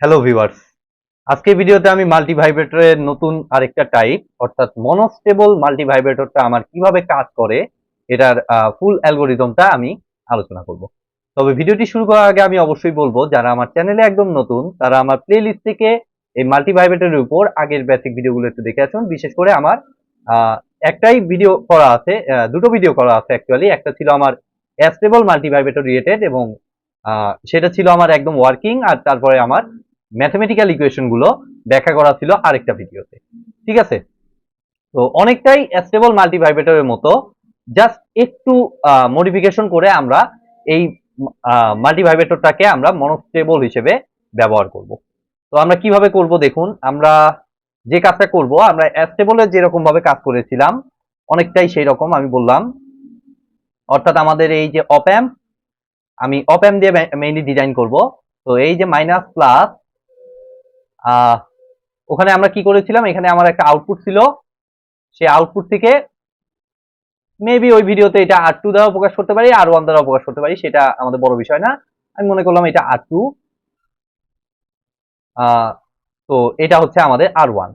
Hello viewers, আজকে ভিডিওতে আমি মাল্টি ভাইব্রেটরের নতুন আরেকটা টাইপ অর্থাৎ মনোস্টেবল মাল্টি ভাইব্রেটরটা আমার কিভাবে কাজ করে এটার ফুল অ্যালগোরিদমটা আমি আলোচনা করব। তবে ভিডিওটি শুরু করার আগে আমি অবশ্যই বলবো যারা আমার চ্যানেলে একদম নতুন তারা আমার প্লেলিস্ট থেকে এই মাল্টি ভাইব্রেটরের উপর আগের বেসিক ভিডিওগুলো একটু দেখে আসুন। বিশেষ করে আমার একটাই ভিডিও করা আছে, দুটো ভিডিও করা আছে অ্যাকচুয়ালি। একটা ছিল আমার অ্যাস্টেবল মাল্টি ভাইব্রেটর রিলেটেড এবং সেটা ছিল আমার একদম ওয়ার্কিং, আর তারপরে আমার ম্যাথমেটিক্যাল ইকুয়েশন গুলো ব্যাখ্যা করা ছিল আরেকটা ভিডিওতে। ঠিক আছে, তো অনেকটাই স্টেবল মাল্টি ভাইব্রেটরের মতো, জাস্ট একটু মডিফিকেশন করে আমরা এই মাল্টি ভাইব্রেটরটাকে আমরা মনোস্টেবল হিসেবে ব্যবহার করব। তো আমরা কিভাবে করব দেখুন, আমরা যে কাজটা করব আমরা স্টেবলের যেরকম ভাবে কাজ করেছিলাম অনেকটাই সেই রকম আমি বললাম। অর্থাৎ আমাদের এই যে অপ্যাম্প, আমি অপ্যাম্প দিয়ে মেইনলি ডিজাইন করব। তো এই যে মাইনাস প্লাস, ওখানে আমরা কি করেছিলাম, এখানে আমার একটা আউটপুট ছিল, সেই আউটপুট থেকে মেবি ওই ভিডিওতে এটা R2 দ্বারা প্রকাশ করতে পারি, R1 দ্বারা প্রকাশ করতে পারি, সেটা আমাদের বড় বিষয় না। আমি মনে করলাম এটা R2, তো এটা হচ্ছে আমাদের R1,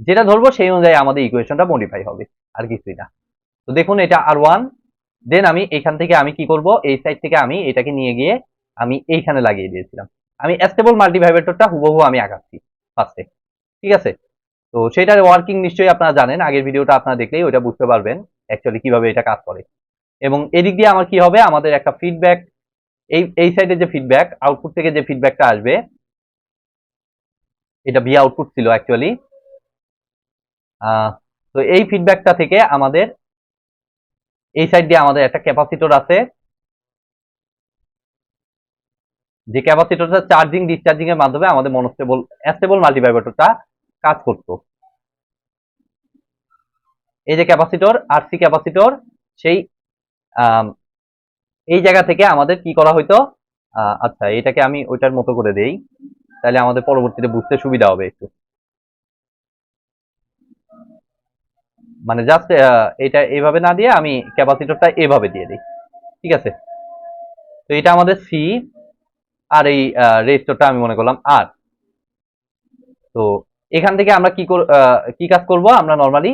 যেটা ধরবো সেই অনুযায়ী আমাদের ইকুয়েশনটা মডিফাই হবে, আর কিছুই না। তো দেখুন এটা R1, দেন আমি এখান থেকে আমি কি করব, এই সাইড থেকে আমি এটাকে নিয়ে গিয়ে আমি এইখানে লাগিয়ে দিয়েছিলাম। আমি স্টেবল মাল্টি ভাইব্রেটরটা হুবহু আমি আঁকাচ্ছি ফার্স্টে। ঠিক আছে, তো সেটার ওয়ার্কিং নিশ্চয়ই আপনারা জানেন, আগের ভিডিওটা আপনারা দেখলেই ওটা বুঝতে পারবেন অ্যাকচুয়ালি কিভাবে এটা কাজ করে। এবং এদিক দিয়ে আমার কি হবে, আমাদের একটা ফিডব্যাক, এই সাইডে যে ফিডব্যাক, আউটপুট থেকে যে ফিডব্যাকটা আসবে, এটা ভি আউটপুট ছিল অ্যাকচুয়ালি। তো এই ফিডব্যাকটা থেকে আমাদের এই সাইড দিয়ে আমাদের একটা ক্যাপাসিটর আছে, যে ক্যাপাসিটরটা চার্জিং ডিসচার্জিং এর মাধ্যমে আমাদের মনোস্টেবল স্টেবল মাল্টিভাইব্রেটরটা কাজ করতো। এই যে ক্যাপাসিটর, আরসি ক্যাপাসিটর, সেই এই জায়গা থেকে আমাদের কি করা হইতো, আচ্ছা এটাকে আমি ওইটার মতো করে দেই, তাহলে আমাদের পরবর্তীতে বুঝতে সুবিধা হবে একটু। মানে জাস্ট এটা এইভাবে না দিয়ে আমি ক্যাপাসিটরটা এভাবে দিয়ে দিই। ঠিক আছে, তো এটা আমাদের সি, আর এই রেজিস্টরটা আমি মনে করলাম আর। তো এখান থেকে আমরা কি কাজ করব, আমরা নরমালি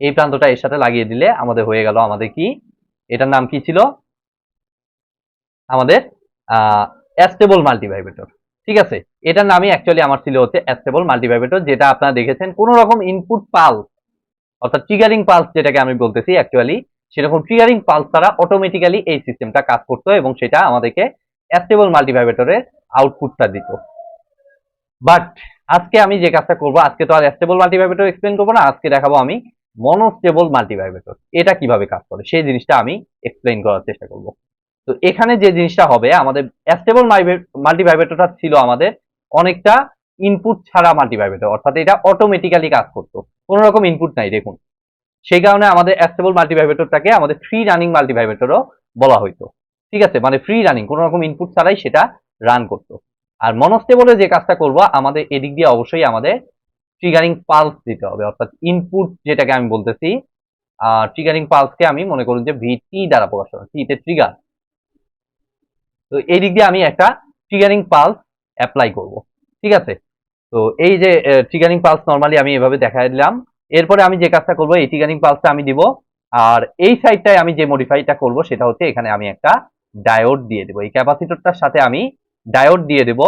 এই প্রান্তটা এর সাথে লাগিয়ে দিলে আমাদের হয়ে গেল আমাদের কি, এটার নাম কি ছিল, আমাদের অ্যাস্টেবল মাল্টিভাইব্রেটর। ঠিক আছে, এটার নামই অ্যাকচুয়ালি আমার ছিল হচ্ছে অ্যাস্টেবল মাল্টিভাইব্রেটর, যেটা আপনারা দেখেছেন কোনো রকম ইনপুট পালস অর্থাৎ ট্রিগারিং পালস যেটাকে আমি বলতেছি অ্যাকচুয়ালি, সেরকম ট্রিগারিং পালস ছাড়া অটোমেটিক্যালি এই সিস্টেমটা কাজ করতো এবং সেটা আমাদেরকে অ্যাস্টেবল মাল্টিভাইব্রেটরের আউটপুটটা দিত। বাট আজকে আমি যে কাজটা করব, আজকে তো আর স্টেবল মাল্টিভাইব্রেটর এক্সপ্লেন করবো না, আজকে দেখাবো আমি মনোস্টেবল মাল্টিভাইব্রেটর এটা কিভাবে কাজ করে সেই জিনিসটা আমি এক্সপ্লেইন করার চেষ্টা করব। তো এখানে যে জিনিসটা হবে, আমাদের স্টেবল মাল্টিভাইব্রেটরটা ছিল আমাদের অনেকটা ইনপুট ছাড়া মাল্টিভাইব্রেটর, অর্থাৎ এটা অটোমেটিক্যালি কাজ করতো, কোনো রকম ইনপুট নাই দেখুন। সেই কারণে আমাদের স্টেবল মাল্টিভাইব্রেটরটাকে আমাদের ফ্রি রানিং মাল্টিভাইব্রেটরও বলা হইতো। ঠিক আছে, মানে ফ্রি রানিং, কোনো রকম ইনপুট ছাড়াই সেটা রান করতো। আর মনোস্টেবলে যে কাজটা করব, আমাদের এদিক দিয়ে অবশ্যই আমাদের ট্রিগারিং পালস দিতে হবে, অর্থাৎ ইনপুট যেটাকে আমি বলতেছি, ট্রিগারিং পালসকে আমি মনে করুন যে ভিটি দ্বারা প্রকাশ করা, টি তে ট্রিগার। তো এই দিক দিয়ে আমি একটা ট্রিগারিং পালস অ্যাপ্লাই করব। ঠিক আছে, তো এই যে ট্রিগারিং পালস নরমালি আমি এভাবে দেখাই দিলাম। এরপরে আমি যে কাজটা করব, এই ট্রিগারিং পালসটা আমি দিব, আর এই সাইডটায় আমি যে মডিফাইটা করব সেটা হচ্ছে এখানে আমি একটা ডায়োড দিয়ে দেব, এই ক্যাপাসিটরটার সাথে আমি ডায়োড দিয়ে দেব,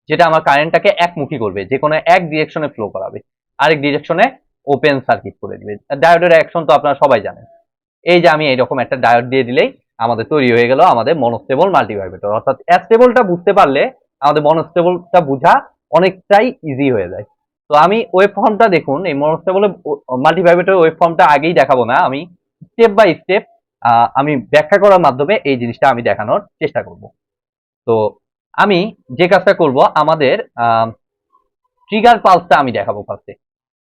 যেটা আমার কারেন্টটাকে একমুখী করবে, যে কোনো এক ডিরেকশনে ফ্লো করাবে, আরেক ডিরেকশনে ওপেন সার্কিট করে দিবে। ডায়োডের অ্যাকশন তো আপনারা সবাই জানেন। এই যে আমি এইরকম একটা ডায়োড দিয়ে দিলেই আমাদের তৈরি হয়ে গেল আমাদের মনোস্টেবল মাল্টিভাইব্রেটর। অর্থাৎ স্টেবলটা বুঝতে পারলে আমাদের মনোস্টেবলটা বোঝা অনেকটাই ইজি হয়ে যায়। তো আমি ওয়েব ফর্মটা দেখুন, এই মনোস্টেবল মাল্টিভাইব্রেটর ওয়েব ফর্মটা আগেই দেখাবো না, আমি স্টেপ বাই স্টেপ আমি ব্যাখ্যা করার মাধ্যমে এই জিনিসটা আমি দেখানোর চেষ্টা করব। তো আমি যে কাজটা করব, আমাদের ট্রিগার পালসটা আমি দেখাবো ফার্স্টে।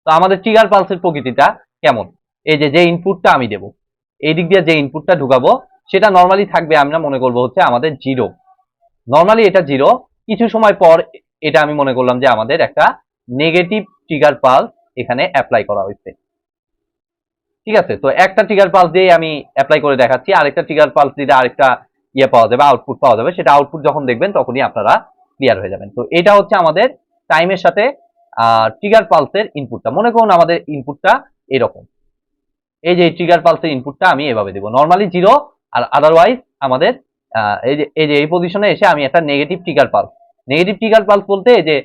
তো আমাদের ট্রিগার পালসের প্রকৃতিটা কেমন, এই যে ইনপুটটা আমি দেব, এই দিক দিয়ে যে ইনপুটটা ঢুকাবো সেটা নরমালি থাকবে, আমরা মনে করবো হচ্ছে আমাদের জিরো। নরমালি এটা জিরো, কিছু সময় পর এটা আমি মনে করলাম যে আমাদের একটা নেগেটিভ ট্রিগার পালস এখানে অ্যাপ্লাই করা হয়েছে। ঠিক আছে, তো একটা ট্রিগার পালস দিয়ে আমি অ্যাপ্লাই করে দেখাচ্ছি, আরেকটা ট্রিগার পালস দিলে আরেকটা ইয়ে পাওয়া যাবে, আউটপুট পাওয়া যাবে। সেটা আউটপুট যখন দেখবেন তখনই আপনারা ক্লিয়ার হয়ে যাবেন। তো এটা হচ্ছে আমাদের টাইমের সাথে ট্রিগার পালসের ইনপুটটা। মনে করুন আমাদের ইনপুটটা এরকম, এই যে ট্রিগার পালসের ইনপুটটা আমি এভাবে দেবো, নর্মালি 0, আর আদারওয়াইজ আমাদের এই যে এই পজিশনে এসে আমি একটা negative trigger pulse, negative trigger pulse বলতে এই যে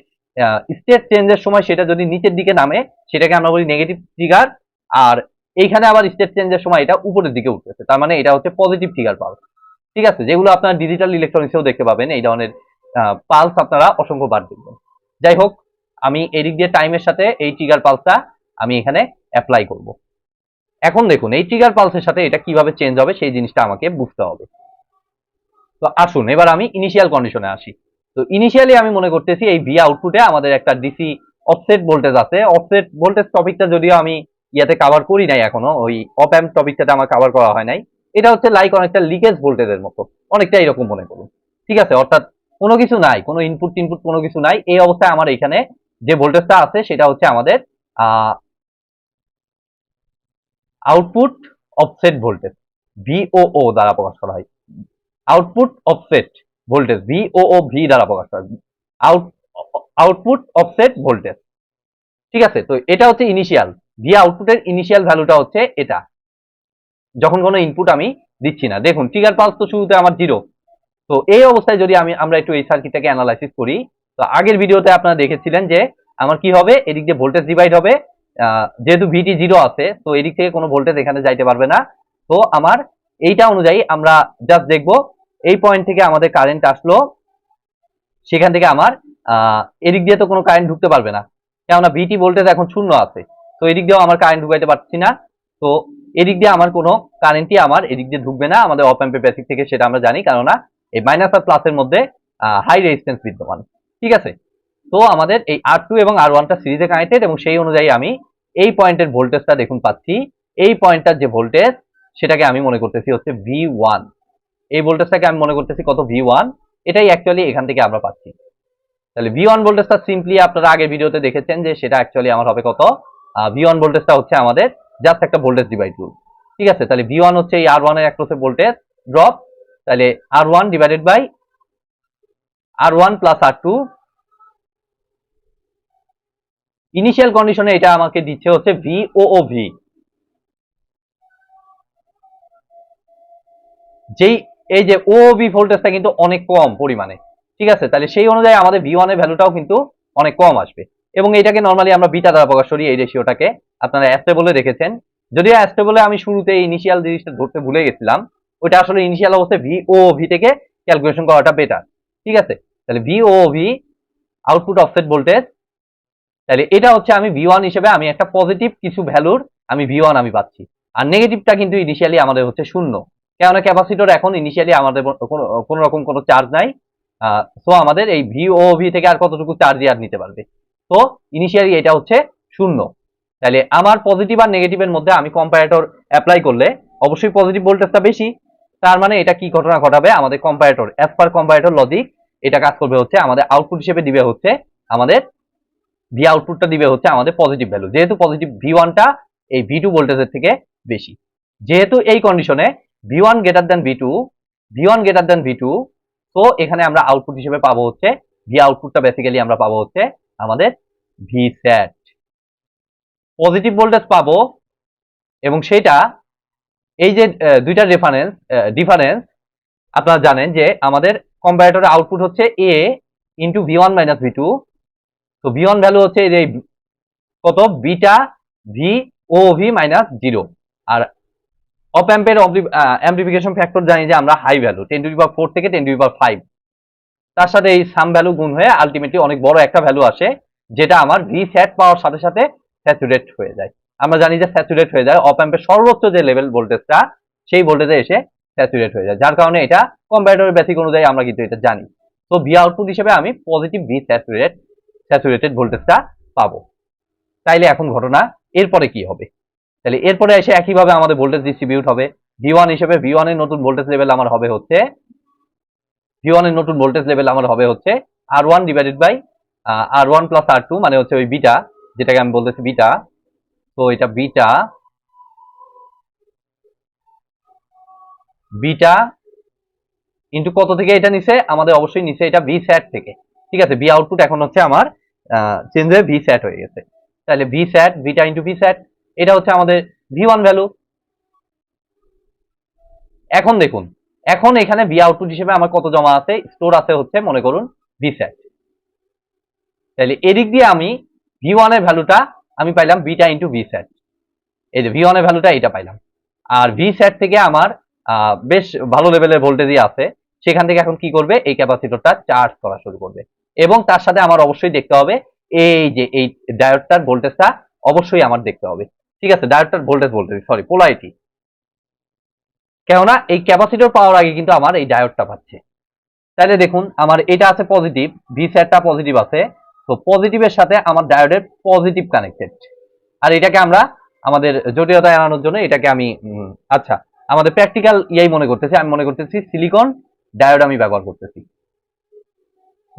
স্টেট চেঞ্জের সময় সেটা যদি নিচের দিকে নামে সেটাকে আমরা বলি নেগেটিভ ট্রিগার, আর এইখানে আবার স্টেট চেঞ্জের সময় এটা উপরের দিকে উঠতেছে, তার মানে এটা হচ্ছে পজিটিভ ট্রিগার পালস। ঠিক আছে, যেগুলো আপনারা ডিজিটাল ইলেকট্রনিক্সেও দেখতে পাবেন, এই ধরনের পালস আপনারা অসংখ্যবার দেখবেন। যাই হোক, আমি এদিক দিয়ে টাইমের সাথে এই ট্রিগার পালসটা আমি এখানে অ্যাপ্লাই করব। এখন দেখুন এই ট্রিগার পালসের সাথে এটা কিভাবে চেঞ্জ হবে সেই জিনিসটা আমাকে বুঝতে হবে। তো আসুন এবার আমি ইনিশিয়াল কন্ডিশনে আসি। তো ইনিশিয়ালি আমি মনে করতেছি এই ভি আউটপুটে আমাদের একটা ডিসি অফসেট ভোল্টেজ আছে। অফসেট ভোল্টেজ টপিকটা যদিও আমি ইয়াতে কভার করি নাই এখনো, ওই অপ অ্যাম্প টপিকটাতে আমার কভার করা হয় নাই। এটা হচ্ছে লাইক অনেকটা লিকেজ ভোল্টেজের মতো, অনেকটা এরকম মনে করুন। ঠিক আছে, অর্থাৎ কোনো কিছু নাই, কোনো ইনপুট টিনপুট কোনো কিছু নাই। এই অবস্থায় আমার এখানে যে ভোল্টেজটা আছে সেটা হচ্ছে আমাদের আউটপুট অফসেট ভোল্টেজ, ভিওও দ্বারা প্রকাশ করা হয়। আউটপুট অফসেট ভোল্টেজ ভিওও ভি দ্বারা প্রকাশ করা হয়, আউটপুট অফসেট ভোল্টেজ। ঠিক আছে, তো এটা হচ্ছে ইনিশিয়াল, ভি আউটপুটের ইনিশিয়াল ভ্যালুটা হচ্ছে এটা, যখন কোনো ইনপুট আমি দিচ্ছি না। দেখুন ট্রিগার পালস তো শুরুতে আমার 0। তো এই অবস্থায় যদি আমরা একটু এই সার্কিটটাকে অ্যানালাইসিস করি, তো আগের ভিডিওতে আপনারা দেখেছিলেন যে আমার কি হবে, এদিক দিয়ে ভোল্টেজ ডিভাইড হবে, যেহেতু ভিটি 0 আছে তো এদিক থেকে কোনো ভোল্টেজ এখানে যাইতে পারবে না। তো আমার এইটা অনুযায়ী আমরা জাস্ট দেখব, এই পয়েন্ট থেকে আমাদের কারেন্ট আসলো, সেখান থেকে আমার এদিক দিয়ে তো কোনো কারেন্ট ঢুকতে পারবে না, কেননা ভিটি ভোল্টেজ এখন 0 আছে। তো এদিক দিয়েও আমার কারেন্ট ঢুকাইতে পারছি না। তো এদিক দিয়ে আমার কোনো কারেন্টই আমার এদিক দিয়ে ঢুকবে না আমাদের অপ অ্যাম্পের বেসিক থেকে, সেটা আমরা জানি, কেননা এই মাইনাস আর প্লাসের মধ্যে হাই রেজিস্ট্যান্স বিদ্যমান। ঠিক আছে, তো আমাদের এই R2 এবং R1টা সিরিজে কানেক্টেড, এবং সেই অনুযায়ী আমি এই পয়েন্টের ভোল্টেজটা দেখুন পাচ্ছি, এই পয়েন্টটার যে ভোল্টেজ সেটাকে আমি মনে করতেছি হচ্ছে V1। এই ভোল্টেজটাকে আমি মনে করতেছি কত, V1। এটাই অ্যাকচুয়ালি এখান থেকে আমরা পাচ্ছি। তাহলে V1 ভোল্টেজটা সিম্পলি আপনারা আগের ভিডিওতে দেখেছেন যে সেটা অ্যাকচুয়ালি আমার হবে কত, V1 ভোল্টেজটা হচ্ছে আমাদের জাস্ট একটা ভোল্টেজ ডিভাইড রুল। ঠিক আছে, তাহলে V1 হচ্ছে এই R1 এর অ্যাক্রসে ভোল্টেজ ড্রপ, তাহলে R1 divided by R1 plus R2। Initial কন্ডিশনে এটা আমাকে দিচ্ছে হচ্ছে VOOV, যেই এই যে OOV ভোল্টেজটা কিন্তু অনেক কম পরিমাণে। ঠিক আছে, তাহলে সেই অনুযায়ী আমাদের V1 এর ভ্যালুটাও কিন্তু অনেক কম আসবে, এবং এটাকে নরমালি আমরা বিটা দ্বারা প্রকাশ করি। এই রেশিওটাকে আপনারা অ্যাস্টেবলে দেখেছেন, যদিও অ্যাস্টেবলে আমি শুরুতে ইনিশিয়াল জিনিসটা ধরতে ভুলে গেছিলাম, ওইটা আসলে ইনিশিয়াল অবস্থায় VOOV থেকে ক্যালকুলেশন করাটা বেটার। ঠিক আছে, তাহলে VOOV আউটপুট অফসেট ভোল্টেজ, তাহলে এটা হচ্ছে আমি V1 হিসেবে আমি একটা পজিটিভ কিছু ভ্যালুর আমি V1 আমি পাচ্ছি, আর নেগেটিভটা কিন্তু ইনিশিয়ালি আমাদের হচ্ছে 0, কেননা ক্যাপাসিটর এখন ইনিশিয়ালি আমাদের কোনো রকম কোনো চার্জ নাই। সো আমাদের এই VOV থেকে আর কতটুকু চার্জ আর নিতে পারবে, তো ইনিশিয়ালি এটা হচ্ছে 0। তাহলে আমার পজিটিভ আর নেগেটিভের মধ্যে আমি কম্পারেটর অ্যাপ্লাই করলে অবশ্যই পজিটিভ ভোল্টেজটা বেশি, তার মানে এটা কি ঘটনা ঘটাবে, আমাদের comparator as per comparator logic এটা কাজ করবে হচ্ছে আমাদের আউটপুট হিসেবে দিবে হচ্ছে আমাদের ভি আউটপুটটা দিবে হচ্ছে আমাদের পজিটিভ ভ্যালু, যেহেতু পজিটিভ V1টা এই V2 ভোল্টেজের থেকে বেশি। যেহেতু এই কন্ডিশনে V1 greater than V2, V1 greater than V2, তো এখানে আমরা আউটপুট হিসেবে পাবো হচ্ছে ভি আউটপুটটা বেসিক্যালি আমরা পাবো হচ্ছে আমাদের Vsat, পজিটিভ ভোল্টেজ পাবো, এবং সেটা এই যে দুইটা ডিফারেন্স আপনারা জানেন যে আমাদের কম্পারেটরের আউটপুট হচ্ছে A into V1 minus V2। তো V1 ভ্যালু হচ্ছে এই কত, বিটা VOV মাইনাস 0, আর অপ অ্যাম্পের অ্যাম্পলিফিকেশন ফ্যাক্টর জানি যে আমরা হাই ভ্যালু 10⁴ থেকে 10⁵, তার সাথে এই সাম ভ্যালু গুণ হয়ে আলটিমেটলি অনেক বড় একটা ভ্যালু আসে, যেটা আমার Vsat পাওয়ার সাথে সাথে স্যাচুরেট হয়ে যায়। আমরা জানি যে স্যাচুরেট হয়ে যায় অপ অ্যাম্পের সর্বোচ্চ যে লেভেল ভোল্টেজটা, সেই ভোল্টেজে এসে স্যাচুরেট হয়ে যায়, যার কারণে এটা কম্পারেটরের বেসিক অনুযায়ী আমরা কিন্তু এটা জানি। তো ভি আউটপুট হিসেবে আমি পজিটিভ স্যাচুরেটেড ভোল্টেজটা পাবো। তাইলে এখন ঘটনা এরপরে কি হবে, তাহলে এরপরে এসে একইভাবে আমাদের ভোল্টেজ ডিস্ট্রিবিউট হবে। V1 হিসেবে V1 এর নতুন ভোল্টেজ লেভেল আমার হবে হচ্ছে R1 divided by R1 plus R2, মানে হচ্ছে ওই বিটা, যেটাকে আমি বলতেছি বিটা। তো এটা বিটা ইন্টু কত থেকে এটা নিছে, আমাদের অবশ্যই নিছে এটা Vsat থেকে। ঠিক আছে, ভি আউটপুট এখন হচ্ছে আমার চেঞ্জ হয়ে ভি স্যাট হয়ে গেছে। তাহলে ভি স্যাট, ভিটা ইন্টু ভি স্যাট, এটা হচ্ছে আমাদের ভি ওয়ান ভ্যালু। এখন দেখুন, এখন এখানে ভি আউটপুট হিসেবে আমার কত জমা আছে, স্টোর আছে হচ্ছে মনে করুন ভি স্যাট। তাহলে এদিক দিয়ে আমি ভি ওয়ান এর ভ্যালুটা আমি পাইলাম ভিটা ইন্টু ভি স্যাট, এই যে ভি ওয়ান এর ভ্যালুটা এটা পাইলাম। আর ভি স্যাট থেকে আমার বেশ ভালো লেভেলের ভোল্টেজই আছে, সেখান থেকে এখন কি করবে, এই ক্যাপাসিটরটা চার্জ করা শুরু করবে। এবং তার সাথে আমার অবশ্যই দেখতে হবে এই যে এই ডায়োডটার ভোল্টেজটা অবশ্যই আমার দেখতে হবে। ঠিক আছে, ডায়োডটার ভোল্টেজ বলতে সরি পোলারিটি, কেননা এই ক্যাপাসিটর পাওয়ার আগে কিন্তু আমার এই ডায়োডটা পাচ্ছে। তাহলে দেখুন আমার এটা আছে পজিটিভ, ভি স্যাটটা পজিটিভ আছে, তো পজিটিভের সাথে আমার ডায়োডের পজিটিভ কানেক্টেড। আর এটাকে আমরা আমাদের জটিলতা এড়ানোর জন্য এটাকে আমি আচ্ছা আমাদের প্র্যাকটিক্যাল ইয়াই মনে করতেছি, আমি মনে করতেছি সিলিকন ডায়োড আমি ব্যবহার করতেছি।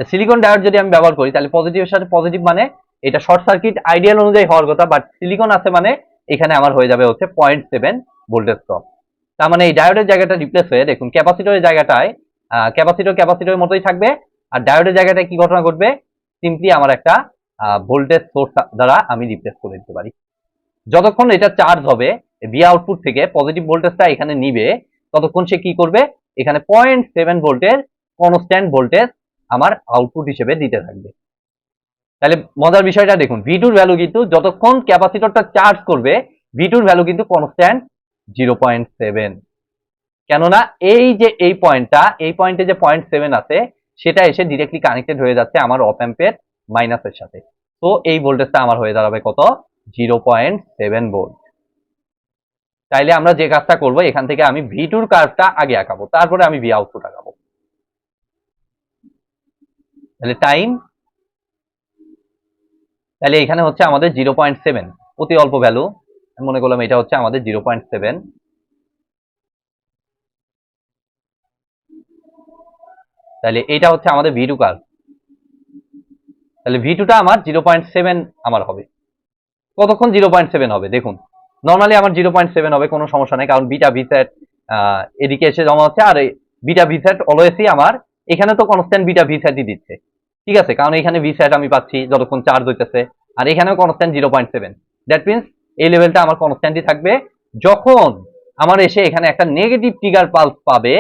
সিলিকন ডায়োড যদি আমি ব্যবহার করি তাহলে পজিটিভের সাথে পজিটিভ মানে এটা শর্ট সার্কিট আইডিয়াল অনুযায়ী হওয়ার কথা, বাট সিলিকন আছে মানে এখানে আমার হয়ে যাবে হচ্ছে 0.7 ভোল্টেজ ড্রপ। তার মানে এই ডায়োডের জায়গাটা রিপ্লেস হয়ে দেখুন ক্যাপাসিটরের জায়গাটায় ক্যাপাসিটরের মতোই থাকবে, আর ডায়োডের জায়গাটায় কি ঘটনা ঘটবে, সিম্পলি আমার একটা ভোল্টেজ সোর্স দ্বারা আমি রিপ্লেস করে দিতে পারি। যতক্ষণ এটা চার্জ হবে ভি আউটপুট থেকে পজিটিভ ভোল্টেজটা এখানে নিবে, ততক্ষণ সে কি করবে, এখানে 0.7 ভোল্টের কনস্ট্যান্ট ভোল্টেজ আমার আউটপুট হিসেবে দিতে থাকবে। তাহলে মজার বিষয়টা দেখুন, ভি টুর ভ্যালু কিন্তু যতক্ষণ ক্যাপাসিটরটা চার্জ করবে ভি টুর ভ্যালু কিন্তু কনস্ট্যান্ট 0.7, কেননা এই যে এই পয়েন্টে যে 0.7 আছে সেটা এসে ডিরেক্টলি কানেক্টেড হয়ে যাচ্ছে আমার অপ অ্যাম্পের মাইনাসের সাথে। তো এই ভোল্টেজটা আমার হয়ে দাঁড়াবে কত, 0.7 ভোল্ট। তাইলে আমরা যে কাজটা করব, এখান থেকে আমি ভি টুর কার্ভটা আগে আঁকাবো, তারপরে আমি ভি আউটপুট আঁকাবো। তাহলে টাইম, তাহলে এখানে হচ্ছে আমাদের 0.7, অতি অল্প ভ্যালু, মনে করলাম এটা হচ্ছে আমাদের 0.7। তাহলে এটা হচ্ছে আমাদের ভি টু কার্ভ। তাহলে ভি টুটা আমার 0.7 আমার হবে। কতক্ষণ 0.7 হবে দেখুন, নর্মালি আমার 0.7 হবে, কোনো সমস্যা নেই, কারণ বিটা ভি সেট এদিকে এসে জমা হচ্ছে, আর বিটা ভি সেট অলওয়েজই আমার এখানে তো কনস্ট্যান্ট বিটা ভি সেটই দিচ্ছে। ঠিক আছে, কারণ এখানে ভি সেট আমি পাচ্ছি যতক্ষণ চার্জ হইতেছে, আর এখানেও কনস্ট্যান্ট 0.7। দ্যাট মিনস এই লেভেলটা আমার কনস্ট্যান্টই থাকবে। যখন আমার এসে এখানে একটা নেগেটিভ ট্রিগার পালস পাবে,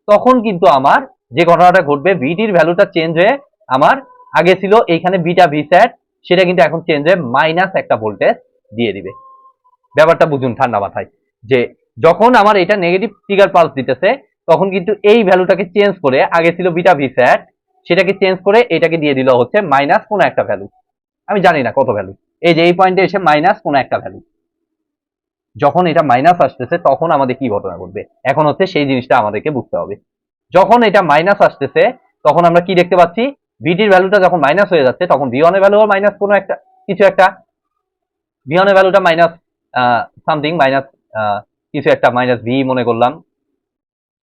তখন কিন্তু আমার যে ঘটনাটা ঘটবে, ভিটির ভ্যালুটা চেঞ্জ হয়ে আমার আগে ছিল এইখানে বিটা ভি সেট, সেটা কিন্তু এখন চেঞ্জ হয়ে মাইনাস একটা ভোল্টেজ দিয়ে দিবে। ব্যাপারটা বুঝুন ঠান্ডা মাথায়, যে যখন আমার এটা নেগেটিভ ট্রিগার পালস দিতেছে তখন কিন্তু এই ভ্যালুটাকে চেঞ্জ করে, আগে ছিল বিটা ভি স্যাট, সেটাকে চেঞ্জ করে এটাকে দিয়ে দিল হচ্ছে মাইনাস কোনো একটা ভ্যালু, আমি জানি না কত ভ্যালু, এই যে এই পয়েন্টে এসে মাইনাস কোনো একটা ভ্যালু। যখন এটা মাইনাস আসতেছে তখন আমাদের কি ঘটনা ঘটবে, এখন হচ্ছে সেই জিনিসটা আমাদেরকে বুঝতে হবে। যখন এটা মাইনাস আসতেছে তখন আমরা কি দেখতে পাচ্ছি, ভিটির ভ্যালুটা যখন মাইনাস হয়ে যাচ্ছে তখন ভি ওয়ান এর ভ্যালু মাইনাস কোনো একটা কিছু একটা, ভি ওয়ান এর ভ্যালুটা মাইনাস সামথিং মাইনাস কিছু একটা, মাইনাস ভি মনে করলাম।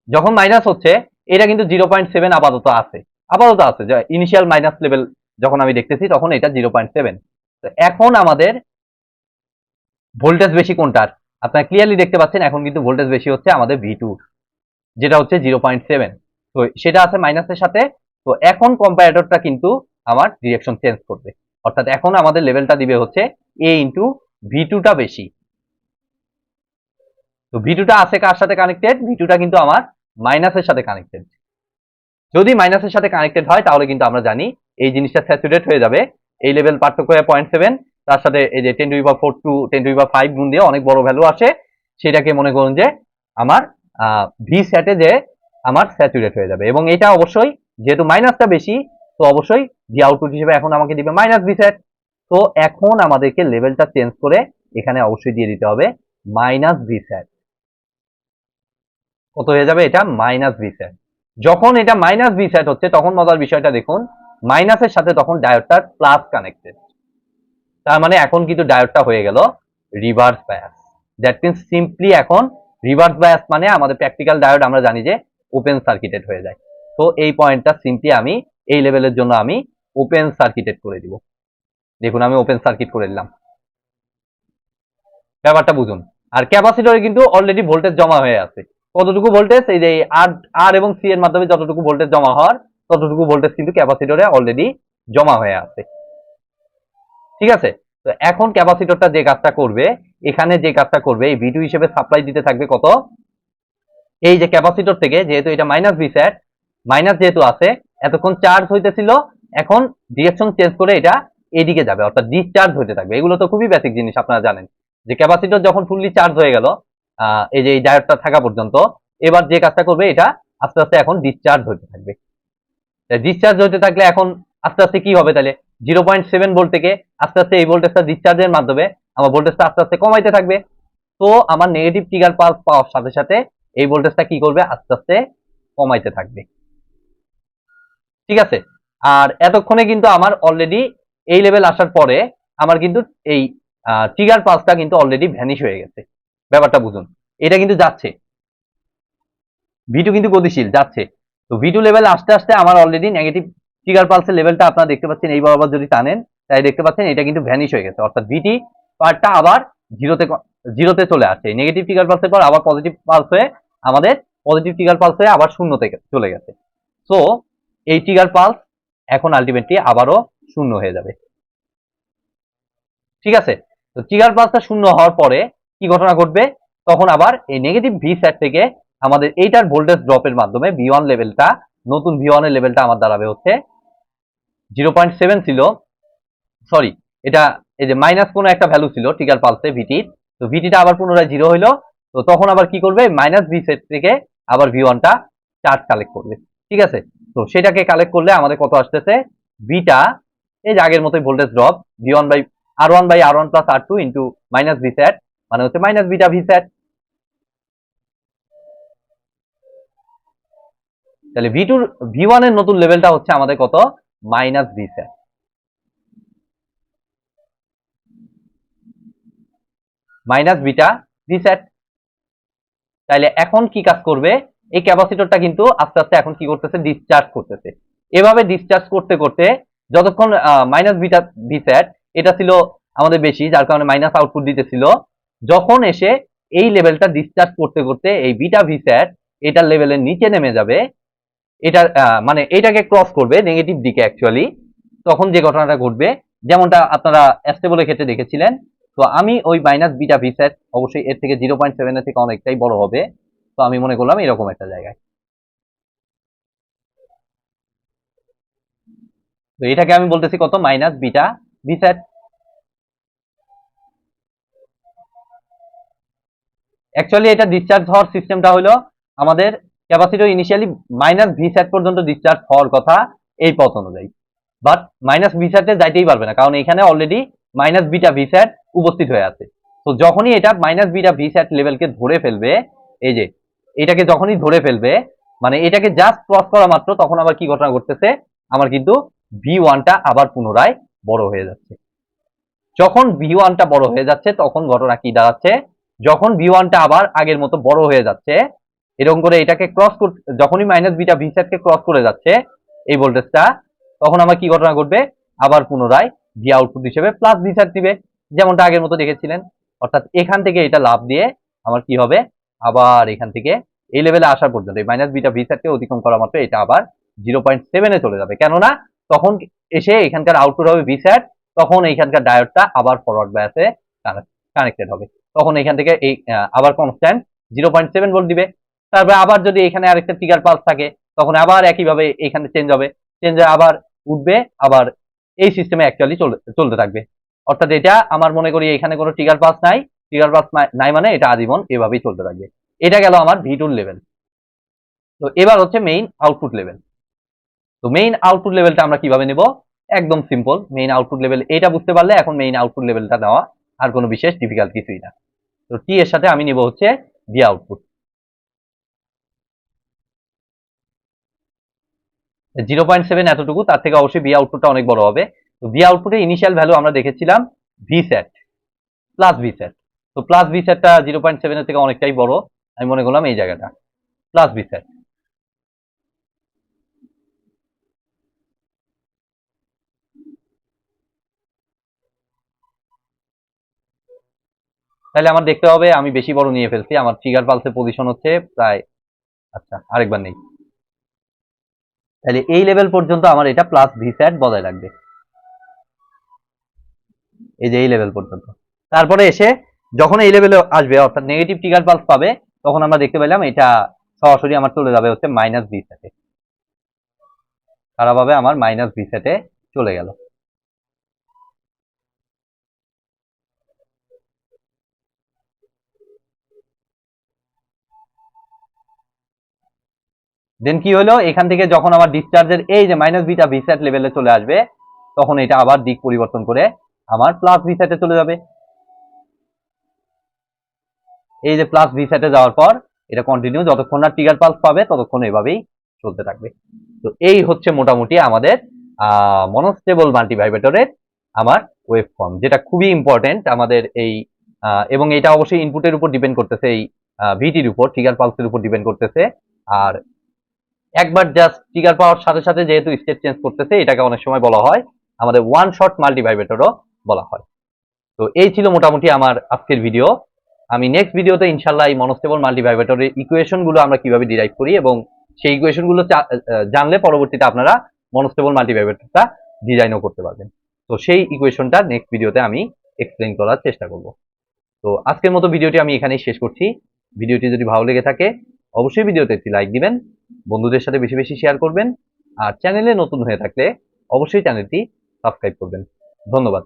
যখন মাইনাস হচ্ছে এটা কিন্তু 0.7 আপাতত আছে যে ইনিশিয়াল মাইনাস লেভেল যখন আমি দেখতেছি তখন এটা 0.7। তো এখন আমাদের ভোল্টেজ বেশি কোনটার, আপনারা ক্লিয়ারলি দেখতে পাচ্ছেন, এখন কিন্তু ভোল্টেজ বেশি হচ্ছে আমাদের ভি টু, যেটা হচ্ছে 0.7। তো সেটা আছে মাইনাসের সাথে। তো এখন কম্পারেটরটা কিন্তু আমার ডিরেকশন চেঞ্জ করবে, অর্থাৎ এখন আমাদের লেভেলটা দিবে হচ্ছে এ ইন্টু ভি টুটা বেশি। তো ভি টুটা আছে কার সাথে কানেক্টেড, ভি টুটা কিন্তু আমার মাইনাসের সাথে কানেক্টেড। যদি মাইনাসের সাথে কানেক্টেড হয় তাহলে কিন্তু আমরা জানি এই জিনিসটা স্যাচুরেট হয়ে যাবে, এই লেভেল পার্থক্য হয় 0.7, তার সাথে এই যে 10⁴ টু 10⁵ গুণ দিয়ে অনেক বড় ভ্যালু আসে, সেটাকে মনে করুন যে আমার ভি সেটে যে আমার স্যাচুরেট হয়ে যাবে। এবং এটা অবশ্যই যেহেতু মাইনাসটা বেশি, তো অবশ্যই ভি আউটপুট হিসেবে এখন আমাকে দিবে মাইনাস ভি সেট। তো এখন আমাদেরকে লেভেলটা চেঞ্জ করে এখানে অবশ্যই দিয়ে দিতে হবে মাইনাস ভি সেট। কত হয়ে যাবে এটা, মাইনাস ভি সেট। যখন এটা মাইনাস ভি সেট হচ্ছে তখন মজার বিষয়টা দেখুন, মাইনাসের সাথে তখন ডায়োডটা প্লাস কানেক্টেড, তার মানে এখন কিন্তু ডায়োডটা হয়ে গেল reverse bias. That means simply এখন রিভার্স বায়াস মানে আমাদের প্র্যাকটিক্যাল ডায়োড আমরা জানি যে ওপেন সার্কিটেড হয়ে যায়। তো এই পয়েন্টটা সিম্পলি আমি এই লেভেলের জন্য আমি ওপেন সার্কিটেড করে দিব। দেখুন আমি ওপেন সার্কিট করে দিলাম, ব্যাপারটা বুঝুন। আর ক্যাপাসিটরে কিন্তু অলরেডি ভোল্টেজ জমা হয়ে আছে, কতটুকু ভোল্টেজ, এই যে আর এবং সি এর মাধ্যমে যতটুকু ভোল্টেজ জমা হওয়ার ততটুকু ভোল্টেজ কিন্তু ক্যাপাসিটরে অলরেডি জমা হয়ে আছে। ঠিক আছে, তো এখন ক্যাপাসিটরটা যে কাজটা করবে, এখানে যে কাজটা করবে, এই V2 হিসেবে সাপ্লাই দিতে থাকবে কত, এই যে ক্যাপাসিটর থেকে, যেহেতু এটা মাইনাস ভি স্যাট, মাইনাস যেহেতু আছে, এতক্ষণ চার্জ হইতেছিল, এখন ডিরেকশন চেঞ্জ করে এটা এদিকে যাবে, অর্থাৎ ডিসচার্জ হতে থাকবে। এগুলো তো খুবই বেসিক জিনিস, আপনারা জানেন যে ক্যাপাসিটর যখন ফুললি চার্জ হয়ে গেল, এই যে এই ডায়োডটা থাকা পর্যন্ত, এবার যে কাজটা করবে, এটা আস্তে আস্তে এখন ডিসচার্জ হতে থাকবে। ডিসচার্জ হতে থাকলে এখন আস্তে আস্তে কি হবে, তাহলে 0.7 ভোল্ট থেকে আস্তে আস্তে এই ভোল্টেজটা ডিসচার্জের মাধ্যমে আমার ভোল্টেজটা আস্তে আস্তে কমাইতে থাকবে। তো আমার নেগেটিভ ট্রিগার পালস পাওয়ার সাথে সাথে এই ভোল্টেজটা কি করবে, আস্তে আস্তে কমাইতে থাকবে। ঠিক আছে, আর এতক্ষণে কিন্তু আমার অলরেডি এই লেভেল আসার পরে আমার কিন্তু এই ট্রিগার পালসটা কিন্তু অলরেডি ভ্যানিশ হয়ে গেছে। ব্যাপারটা বুঝুন, এটা কিন্তু যাচ্ছে, V2 কিন্তু গতিশীল যাচ্ছে। তো V2 লেভেল আস্তে আস্তে আমার অলরেডি নেগেটিভ ট্রিগার পালসের লেভেলটা আপনারা দেখতে পাচ্ছেন, এই বরাবর যদি টানেন তাই দেখতে পাচ্ছেন এটা কিন্তু ভ্যানিশ হয়ে গেছে, অর্থাৎ ভিটি পার্টটা আবার জিরোতে চলে আসছে। নেগেটিভ ট্রিগার পালসের পর আবার পজিটিভ পালস হয়ে আমাদের পজিটিভ ট্রিগার পালস হয়ে আবার শূন্যতে চলে গেছে। সো এই ট্রিগার পালস এখন আলটিমেটলি আবারও শূন্য হয়ে যাবে। ঠিক আছে, তো ট্রিগার পালসটা শূন্য হওয়ার পরে কি ঘটনা ঘটবে, তখন আবার এই নেগেটিভ ভি সেট থেকে আমাদের এইটার ভোল্টেজ ড্রপের মাধ্যমে V1 লেভেলটা, নতুন V1 এর লেভেলটা আমার দাঁড়াবে হচ্ছে 0.7 ছিল, সরি এটা এই যে মাইনাস কোনো একটা ভ্যালু ছিল ট্রিগার পালসে ভিটির, তো ভিটিটা আবার পুনরায় জিরো হইলো। তো তখন আবার কি করবে, মাইনাস ভি সেট থেকে আবার V1টা চার্জ কালেক্ট করবে। ঠিক আছে, তো সেটাকে কালেক্ট করলে আমাদের কত আসতেছে, বিটা এই যে আগের মতোই voltage drop V1 by R1 plus R2 into minus V set, মানে হচ্ছে মাইনাস বিটা ভি সেট। তাহলে V1 এর নতুন লেভেলটা হচ্ছে আমাদের কত, minus V set, minus beta V set. তাইলে এখন কি কাজ করবে, এই ক্যাপাসিটরটা কিন্তু আস্তে আস্তে এখন কি করতেছে, ডিসচার্জ করতেছে। এভাবে ডিসচার্জ করতে করতে যতক্ষণ মাইনাস বিটা ভি সেট এটা ছিল আমাদের বেশি, যার কারণে মাইনাস আউটপুট দিতেছিল, যখন এসে এই লেভেলটা ডিসচার্জ করতে করতে এই বিটা ভি সেট এটার লেভেলের নিচে নেমে যাবে, এটা মানে এটাকে ক্রস করবে নেগেটিভ দিকে অ্যাকচুয়ালি, তখন যে ঘটনাটা ঘটবে, যেমনটা আপনারা অ্যাস্টেবলের ক্ষেত্রে দেখেছিলেন, তো আমি ওই মাইনাস বিটা ভি সেট অবশ্যই এর থেকে 0.7 এর থেকে অনেকটাই বড় হবে, তো আমি মনে করলাম এরকম একটা জায়গায়। তো এটাকে আমি বলতেছি কত, minus beta V set. Actually এটা ডিসচার্জ হওয়ার সিস্টেমটা হলো, আমাদের capacitor initially minus V set পর্যন্ত ডিসচার্জ হওয়ার কথা এই পথ অনুযায়ী, বাট মাইনাস ভি সেটে যাইতেই পারবে না, কারণ এখানে already minus beta V set উপস্থিত হয়ে আছে। তো যখনই এটা মাইনাস বিটা ভি সেট লেভেলকে ধরে ফেলবে, এই যে এটাকে যখনই ধরে ফেলবে, মানে এটাকে জাস্ট ক্রস করা মাত্র, তখন আবার কি ঘটনা ঘটতেছে, আমার কিন্তু V1টা আবার পুনরায় বড় হয়ে যাচ্ছে। যখন V1টা বড় হয়ে যাচ্ছে তখন ঘটনা কি দাঁড়াচ্ছে, যখন V1টা আবার আগের মতো বড় হয়ে যাচ্ছে, এরকম করে এটাকে ক্রস করতে, যখনই মাইনাস বিটা ভি সেটকে ক্রস করে যাচ্ছে এই ভোল্টেজটা, তখন আমার কি ঘটনা ঘটবে, আবার পুনরায় ভি আউটপুট হিসেবে প্লাস ভি সেট দিবে, যেমনটা আগের মতো দেখেছিলেন। অর্থাৎ এখান থেকে এটা লাভ দিয়ে আমার কি হবে, আবার এখান থেকে এই লেভেলে আসার পর্যন্ত এই মাইনাস বিটা ভি সেটকে অতিক্রম করা মাত্র এটা আবার 0.7 এ চলে যাবে, কেননা তখন এসে এখানকার আউটপুট হবে ভি সেট, তখন এইখানকার ডায়োডটা আবার ফরওয়ার্ড বায়াসে কানেক্টেড হবে, তখন এখান থেকে এই আবার কনস্ট্যান্ট 0.7 ভোল্ট দিবে। তারপরে আবার যদি এখানে আরেকটা ট্রিগার পালস থাকে, তখন আবার একইভাবে এখানে চেঞ্জ হবে, চেঞ্জ হয়ে আবার উঠবে, আবার এই সিস্টেমে অ্যাকচুয়ালি চলতে থাকবে। অর্থাৎ এটা আমার মনে করি এখানে কোনো ট্রিগার পালস নাই, ট্রিগার পালস নাই মানে এটা আজীবন এভাবেই চলতে থাকবে। এটা গেল আমার V2 লেভেল। তো এবার হচ্ছে মেইন আউটপুট লেভেল। তো মেইন আউটপুট লেভেলটা আমরা কিভাবে নেব, একদম সিম্পল, মেইন আউটপুট লেভেল এটা বুঝতে পারলে এখন মেইন আউটপুট লেভেলটা নেওয়া আর কোনো বিশেষ ডিফিকাল্ট কিছুই না। তো টি এর সাথে আমি নিব হচ্ছে ভি আউটপুট 0.7, এতটুকু, তার থেকে অবশ্যই ভি আউটপুটটা অনেক বড় হবে। তো ভি আউটপুটের ইনিশিয়াল ভ্যালু আমরা দেখেছিলাম V set plus V set, তো প্লাস ভি সেটটা 0.7 এর থেকে অনেকটাই বড়, আমি মনে করলাম এই জায়গাটা প্লাস ভি সেট। তাহলে আমার দেখতে হবে আমি বেশি বড় নিয়ে ফেলছি, আমার ট্রিগার পালসের পজিশন হচ্ছে প্রায়, আচ্ছা আরেকবার নেই, তাহলে এই লেভেল পর্যন্ত আমার এটা প্লাস ভিস্যাট বজায় রাখবে, এই যে এই লেভেল পর্যন্ত। তারপরে এসে যখন এই লেভেলে আসবে অর্থাৎ নেগেটিভ ট্রিগার পালস পাবে, তখন আমরা দেখতে পেলাম এটা সরাসরি আমার চলে যাবে হচ্ছে মাইনাস ভিস্যাটে, খারাপভাবে আমার মাইনাস ভিস্যাটে চলে গেল। দেন কি হলো, এখান থেকে যখন আবার ডিসচার্জের এই যে মাইনাস বিটা ভিস্যাট লেভেলে চলে আসবে, তখন এটা আবার দিক পরিবর্তন করে আমার প্লাস ভিস্যাটে চলে যাবে। এই যে প্লাস ভিস্যাটে যাওয়ার পর এটা কন্টিনিউ যতক্ষণ না ট্রিগার পালস পাবে ততক্ষণ এভাবেই চলতে থাকবে। তো এই হচ্ছে মোটামুটি আমাদের মনোস্টেবল মাল্টিভাইব্রেটরের আমার ওয়েভ ফর্ম, যেটা খুবই ইম্পর্টেন্ট আমাদের এই এবং এটা অবশ্যই ইনপুটের উপর ডিপেন্ড করতেছে, এই ভিটির উপর, ট্রিগার পালসের উপর ডিপেন্ড করতেছে। আর একবার জাস্ট ট্রিগার পাওয়ার সাথে সাথে যেহেতু স্টেট চেঞ্জ করতেছে, এটাকে অনেক সময় বলা হয় আমাদের ওয়ান শট মাল্টিভাইব্রেটরও বলা হয়। তো এই ছিল মোটামুটি আমার আজকের ভিডিও। আমি নেক্সট ভিডিওতে ইনশাল্লাহ এই মনোস্টেবল মাল্টিভাইব্রেটরের ইকুয়েশন গুলো আমরা কিভাবে ডিরাইভ করি এবং সেই ইকুয়েশন গুলো জানলে পরবর্তীতে আপনারা মনোস্টেবল মাল্টিভাইব্রেটরটা ডিজাইনও করতে পারবেন। তো সেই ইকুয়েশনটা নেক্সট ভিডিওতে আমি এক্সপ্লেইন করার চেষ্টা করব। তো আজকের মতো ভিডিওটি আমি এখানেই শেষ করছি। ভিডিওটি যদি ভালো লেগে থাকে অবশ্যই ভিডিওতে একটি লাইক দিবেন, বন্ধুদের সাথে বেশি বেশি শেয়ার করবেন, আর চ্যানেলে নতুন হয়ে থাকলে অবশ্যই চ্যানেলটি সাবস্ক্রাইব করবেন। ধন্যবাদ।